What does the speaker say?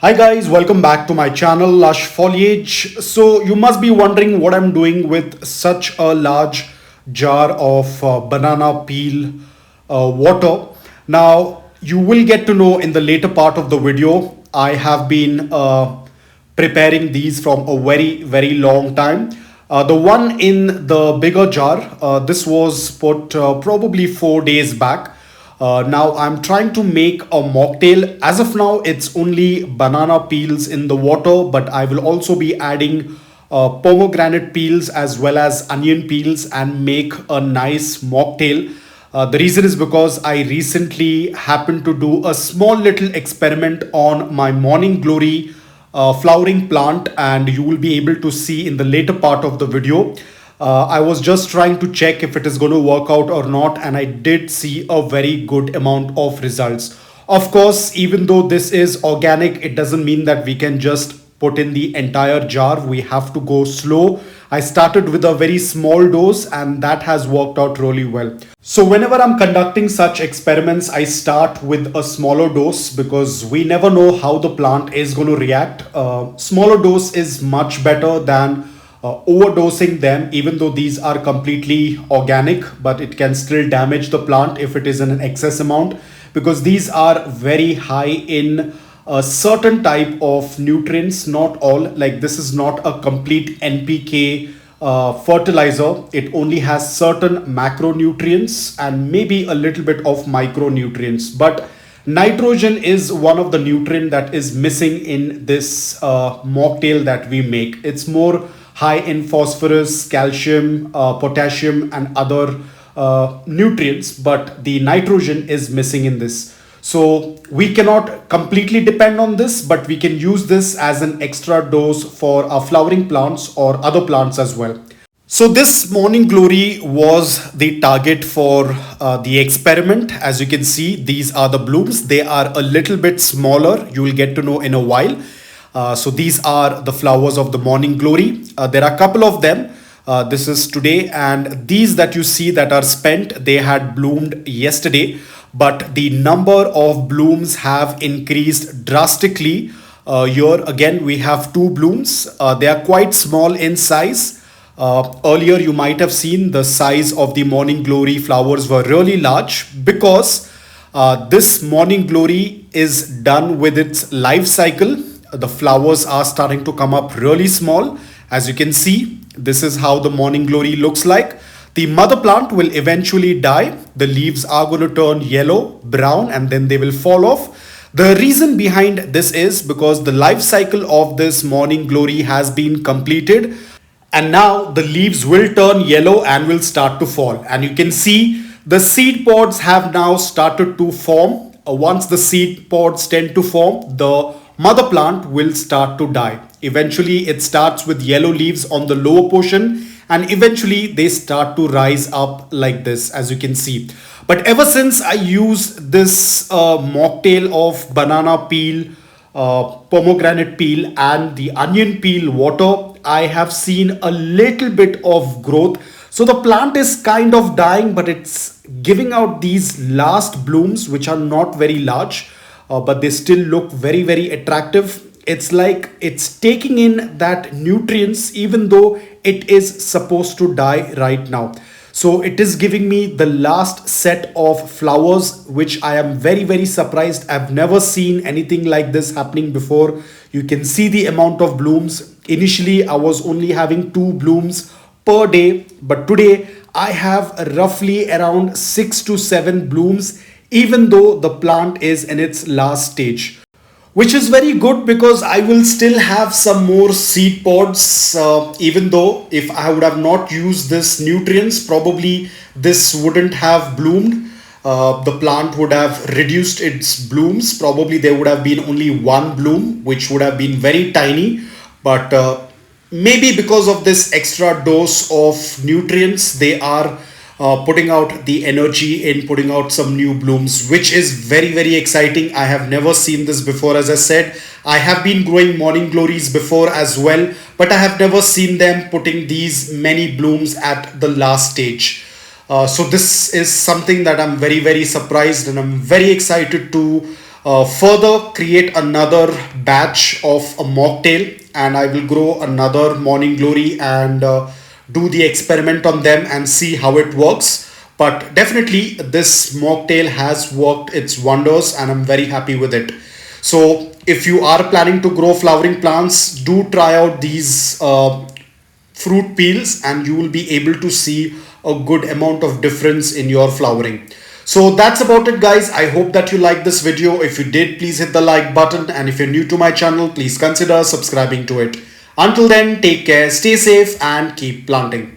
Hi guys, welcome back to my channel Lush Foliage. So you must be wondering what I'm doing with such a large jar of banana peel water. Now you will get to know in the later part of the video. I have been preparing these from a very long time. The one in the bigger jar, this was put probably 4 days back. Now I'm trying to make a mocktail. As of now, it's only banana peels in the water, but I will also be adding pomegranate peels as well as onion peels and make a nice mocktail. The reason is because I recently happened to do a small little experiment on my morning glory flowering plant, and you will be able to see in the later part of the video. I was just trying to check if it is going to work out or not, and I did see a very good amount of results. Of course, even though this is organic, it doesn't mean that we can just put in the entire jar. We have to go slow. I started with a very small dose, and that has worked out really well. So whenever I'm conducting such experiments, I start with a smaller dose because we never know how the plant is going to react. Smaller dose is much better than overdosing them, even though these are completely organic, but it can still damage the plant if it is in an excess amount, because these are very high in a certain type of nutrients. Not all, like this is not a complete NPK fertilizer. It only has certain macronutrients and maybe a little bit of micronutrients, but nitrogen is one of the nutrient that is missing in this mocktail that we make. It's more high in phosphorus, calcium, potassium and other nutrients, but the nitrogen is missing in this. So we cannot completely depend on this, but we can use this as an extra dose for our flowering plants or other plants as well. So this morning glory was the target for the experiment. As you can see, these are the blooms. They are a little bit smaller. You will get to know in a while. So these are the flowers of the morning glory. There are a couple of them. This is today, and these that you see that are spent, they had bloomed yesterday, but the number of blooms have increased drastically. Here again we have two blooms. They are quite small in size. Earlier you might have seen the size of the morning glory flowers were really large, because this morning glory is done with its life cycle. The flowers are starting to come up really small. As you can see, this is how the morning glory looks like. The mother plant will eventually die. The leaves are going to turn yellow, brown, and then they will fall off. The reason behind this is because the life cycle of this morning glory has been completed, and now the leaves will turn yellow and will start to fall. And you can see the seed pods have now started to form. Once the seed pods tend to form, the mother plant will start to die. Eventually it starts with yellow leaves on the lower portion, and eventually they start to rise up like this, as you can see. But ever since I used this mocktail of banana peel, pomegranate peel and the onion peel water, I have seen a little bit of growth. So the plant is kind of dying, but it's giving out these last blooms which are not very large. But they still look very attractive. It's like it's taking in that nutrients even though it is supposed to die right now. So it is giving me the last set of flowers, which I am very surprised. I've never seen anything like this happening before. You can see the amount of blooms. Initially I was only having 2 blooms per day, but today I have roughly around 6 to 7 blooms, even though the plant is in its last stage, which is very good because I will still have some more seed pods. Even though if I would have not used this nutrients, probably this wouldn't have bloomed. The plant would have reduced its blooms. Probably there would have been only 1 bloom, which would have been very tiny. But maybe because of this extra dose of nutrients, they are putting out the energy in putting out some new blooms, which is very exciting. I have never seen this before. As I said, I have been growing morning glories before as well, but I have never seen them putting these many blooms at the last stage. So this is something that I'm very surprised, and I'm very excited to further create another batch of a mocktail, and I will grow another morning glory and do the experiment on them and see how it works. But definitely this mocktail has worked its wonders and I'm very happy with it. So if you are planning to grow flowering plants, do try out these fruit peels and you will be able to see a good amount of difference in your flowering. So that's about it, guys. I hope that you liked this video. If you did, please hit the like button, and if you're new to my channel, please consider subscribing to it. Until then, take care, stay safe and keep planting.